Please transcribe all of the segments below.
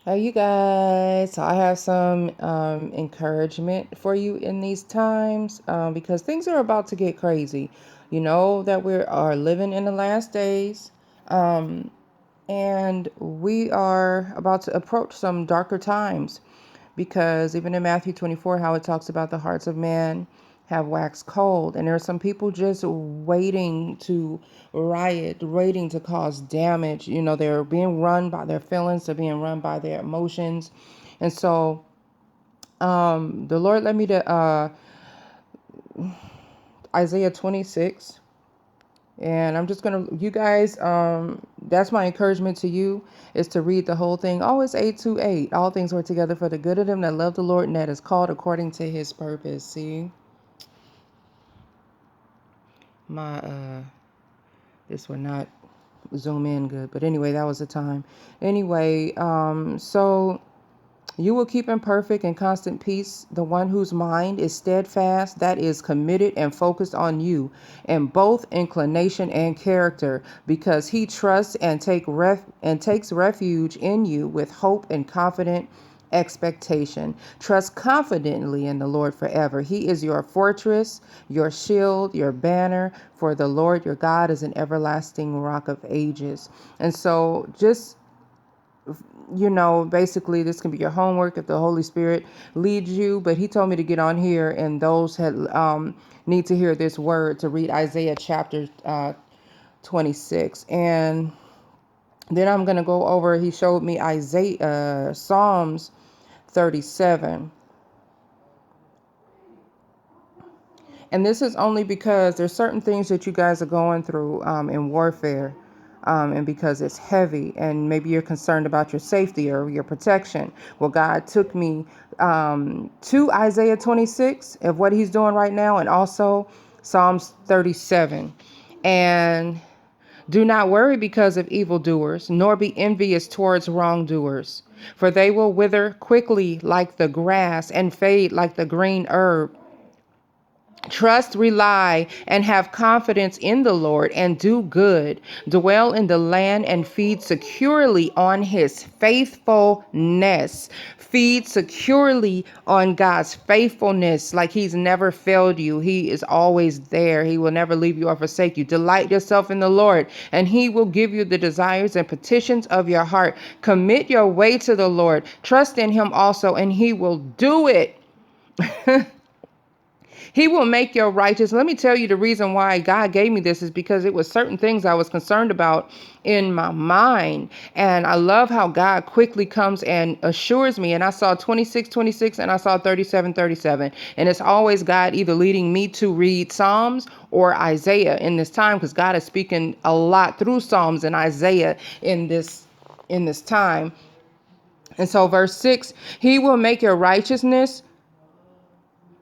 Hey, you guys, I have some encouragement for you in these times because things are about to get crazy. You know that we are living in the last days, um, and we are about to approach some darker times because even in Matthew 24, how it talks about the hearts of man have waxed cold, and there are some people just waiting to riot, waiting to cause damage. You know, they're being run by their feelings, they're being run by their emotions. And so the Lord led me to Isaiah 26. And I'm just gonna, you guys, that's my encouragement to you is to read the whole thing. Always 8:28. All things work together for the good of them that love the Lord and that is called according to His purpose. See, my this would not zoom in good, but anyway, that was the time. Anyway, so you will keep in perfect and constant peace the one whose mind is steadfast, that is committed and focused on you in both inclination and character, because he trusts and takes refuge in you with hope and confident expectation. Trust confidently in the Lord forever. He is your fortress, your shield, your banner, for the Lord your God is an everlasting rock of ages. And so just basically this can be your homework if the Holy Spirit leads you. But he told me to get on here, and those had need to hear this word to read Isaiah chapter 26, and then I'm gonna go over. He showed me Isaiah Psalms 37. And this is only because there's certain things that you guys are going through in warfare. And because it's heavy, and maybe you're concerned about your safety or your protection. Well, God took me to Isaiah 26 of what he's doing right now, and also Psalms 37. And do not worry because of evildoers, nor be envious towards wrongdoers, for they will wither quickly like the grass and fade like the green herb. Trust, rely, and have confidence in the Lord and do good. Dwell in the land and feed securely on his faithfulness. Feed securely on God's faithfulness, like he's never failed you. He is always there. He will never leave you or forsake you. Delight yourself in the Lord, and he will give you the desires and petitions of your heart. Commit your way to the Lord. Trust in him also, and he will do it. He will make your righteous. Let me tell you the reason why God gave me this is because it was certain things I was concerned about in my mind. And I love how God quickly comes and assures me. And I saw 26:26 and I saw 37:37. And it's always God either leading me to read Psalms or Isaiah in this time, because God is speaking a lot through Psalms and Isaiah in this time. And so verse 6, he will make your righteousness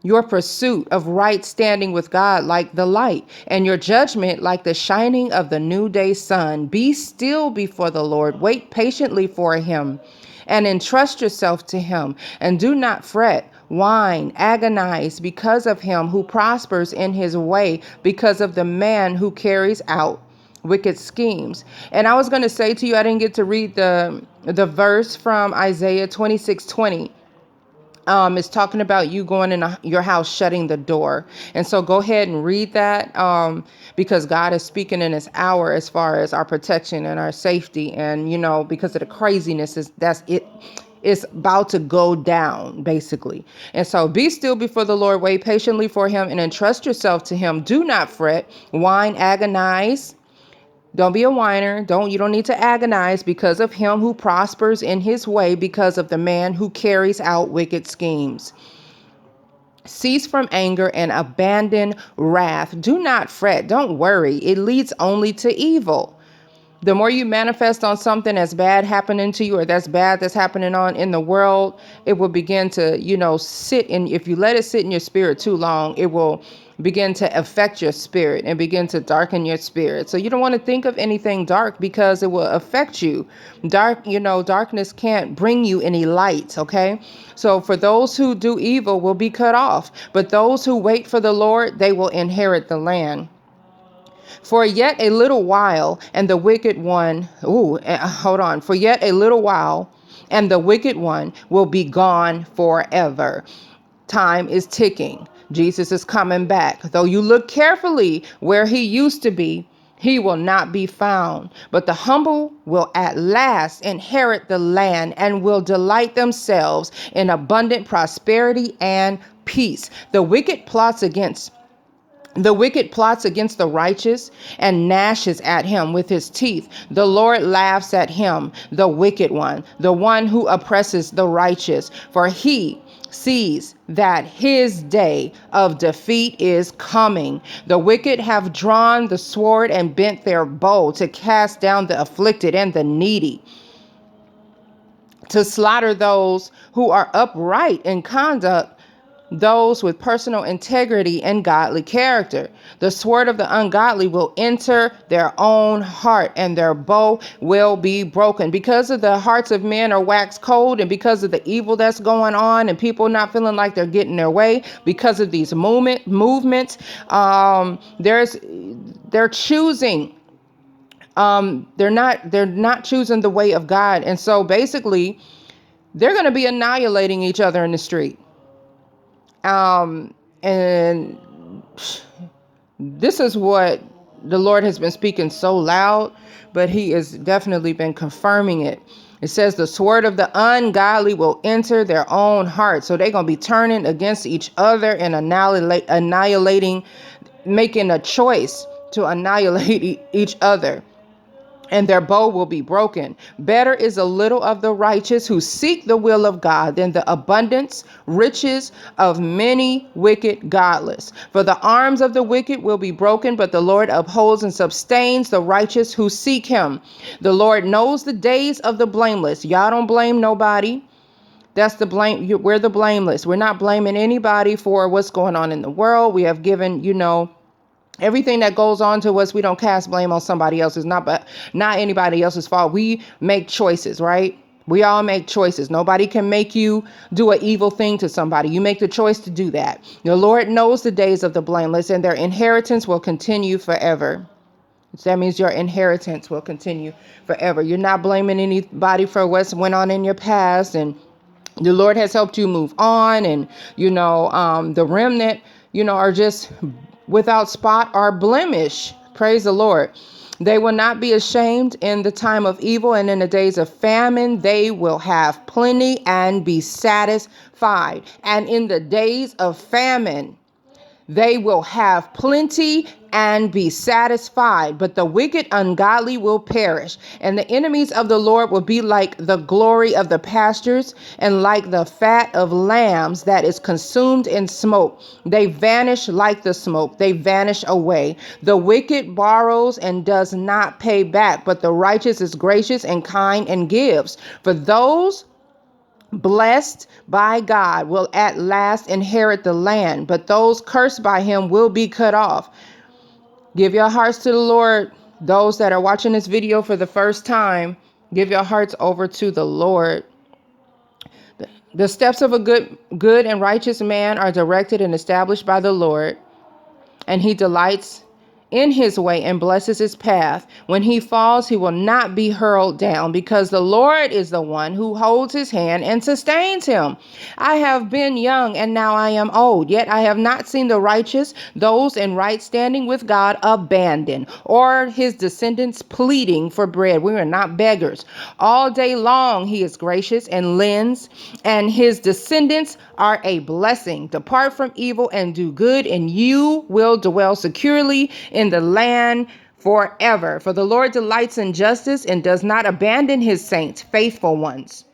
your pursuit of right standing with God like the light, and your judgment like the shining of the noonday sun. Be still before the Lord, wait patiently for him, and entrust yourself to him, and do not fret, whine, agonize because of him who prospers in his way, because of the man who carries out wicked schemes. And I was going to say to you, I didn't get to read the verse from Isaiah 26:20. It's talking about you going in your house, shutting the door. And so go ahead and read that, because God is speaking in this hour as far as our protection and our safety. And, because of the craziness, that's it. It's about to go down, basically. And so be still before the Lord, wait patiently for him, and entrust yourself to him. Do not fret, whine, agonize. Don't be a whiner. You don't need to agonize because of him who prospers in his way, because of the man who carries out wicked schemes. Cease from anger and abandon wrath. Do not fret. Don't worry. It leads only to evil. The more you manifest on something that's bad happening to you, or that's bad that's happening on in the world, it will begin to, sit in. If you let it sit in your spirit too long, it will begin to affect your spirit and begin to darken your spirit. So you don't want to think of anything dark, because it will affect you. Darkness can't bring you any light. Okay. So for those who do evil will be cut off, but those who wait for the Lord, they will inherit the land. For yet a little while, and the wicked one, hold on. For yet a little while, and the wicked one will be gone forever. Time is ticking. Jesus is coming back. Though you look carefully where he used to be, he will not be found. But the humble will at last inherit the land and will delight themselves in abundant prosperity and peace. The wicked plots against the righteous and gnashes at him with his teeth. The Lord laughs at him, the wicked one, the one who oppresses the righteous, for he sees that his day of defeat is coming. The wicked have drawn the sword and bent their bow to cast down the afflicted and the needy, to slaughter those who are upright in conduct, those with personal integrity and godly character. The sword of the ungodly will enter their own heart, and their bow will be broken. Because of the hearts of men are waxed cold, and because of the evil that's going on, and people not feeling like they're getting their way, because of these movements, they're choosing. They're not choosing the way of God, and so basically, they're going to be annihilating each other in the street. And this is what the Lord has been speaking so loud, but he has definitely been confirming it. It says the sword of the ungodly will enter their own heart. So they're going to be turning against each other and annihilating, making a choice to annihilate each other. And their bow will be broken. Better is a little of the righteous who seek the will of God than the abundance, riches of many wicked godless. For the arms of the wicked will be broken, but the Lord upholds and sustains the righteous who seek him. The Lord knows the days of the blameless. Y'all don't blame nobody. That's the blame. We're the blameless. We're not blaming anybody for what's going on in the world. We have given, everything that goes on to us, we don't cast blame on somebody else. It's not anybody else's fault. We make choices, right? We all make choices. Nobody can make you do an evil thing to somebody. You make the choice to do that. The Lord knows the days of the blameless, and their inheritance will continue forever. So that means your inheritance will continue forever. You're not blaming anybody for what's went on in your past, and the Lord has helped you move on. And, the remnant, are just without spot or blemish. Praise the Lord. They will not be ashamed in the time of evil, and in the days of famine, they will have plenty and be satisfied. And in the days of famine, they will have plenty and be satisfied, but the wicked ungodly will perish. And the enemies of the Lord will be like the glory of the pastures and like the fat of lambs that is consumed in smoke. They vanish like the smoke. They vanish away. The wicked borrows and does not pay back, but the righteous is gracious and kind and gives. For those blessed by God will at last inherit the land, but those cursed by him will be cut off. Give your hearts to the Lord. Those that are watching this video for the first time, give your hearts over to the Lord. The steps of a good and righteous man are directed and established by the Lord, and he delights in his way and blesses his path. When he falls, he will not be hurled down, because the Lord is the one who holds his hand and sustains him. I have been young and now I am old, yet I have not seen the righteous, those in right standing with God, abandoned, or his descendants pleading for bread. We are not beggars. All day long he is gracious and lends, and his descendants are a blessing. Depart from evil and do good, and you will dwell securely in the land forever. For the Lord delights in justice and does not abandon his saints, faithful ones.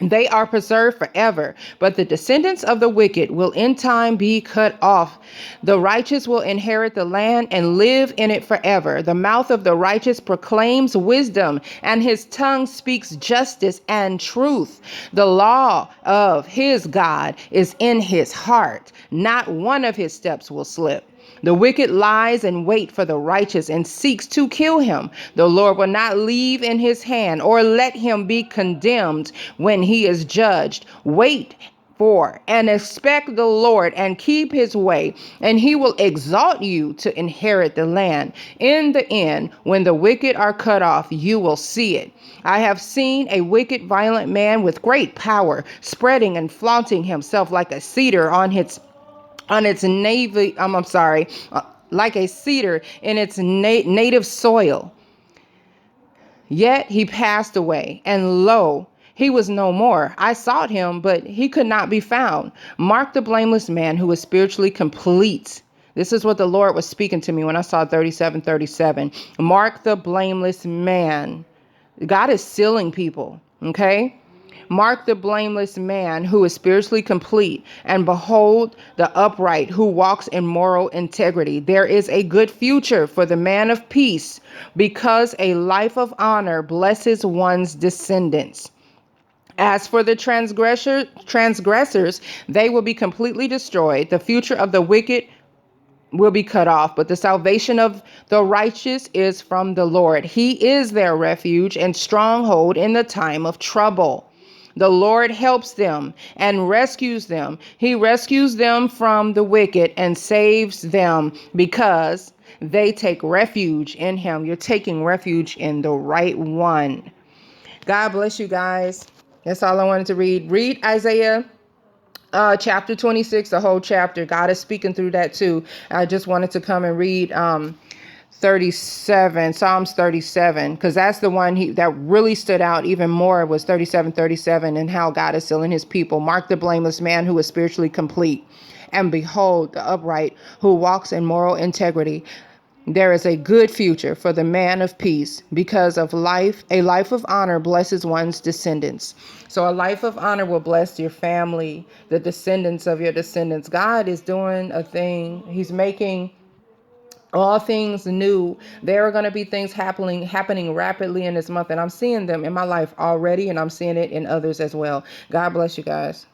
They are preserved forever, but the descendants of the wicked will in time be cut off. The righteous will inherit the land and live in it forever. The mouth of the righteous proclaims wisdom, and his tongue speaks justice and truth. The law of his God is in his heart. Not one of his steps will slip. The wicked lies in wait for the righteous and seeks to kill him. The Lord will not leave in his hand or let him be condemned when he is judged. Wait 4. And expect the Lord and keep his way, and he will exalt you to inherit the land. In the end, when the wicked are cut off, you will see it. I have seen a wicked, violent man with great power, spreading and flaunting himself like a cedar like a cedar in its native soil. Yet he passed away, and lo, he was no more. I sought him, but he could not be found. Mark the blameless man who is spiritually complete. This is what the Lord was speaking to me when I saw 37:37. Mark the blameless man. God is sealing people, okay? Mark the blameless man who is spiritually complete, and behold the upright who walks in moral integrity. There is a good future for the man of peace, because a life of honor blesses one's descendants. As for the transgressors, they will be completely destroyed. The future of the wicked will be cut off, but the salvation of the righteous is from the Lord. He is their refuge and stronghold in the time of trouble. The Lord helps them and rescues them. He rescues them from the wicked and saves them because they take refuge in him. You're taking refuge in the right one. God bless you guys. That's all I wanted to read. Read Isaiah chapter 26, the whole chapter. God is speaking through that too. I just wanted to come and read Psalms 37, because that's the one that really stood out even more, was 37:37, and how God is sealing his people. Mark the blameless man who is spiritually complete, and behold the upright who walks in moral integrity. There is a good future for the man of peace, because of a life of honor blesses one's descendants. So a life of honor will bless your family, the descendants of your descendants. God is doing a thing. He's making all things new. There are going to be things happening rapidly in this month, and I'm seeing them in my life already, and I'm seeing it in others as well. God bless you guys.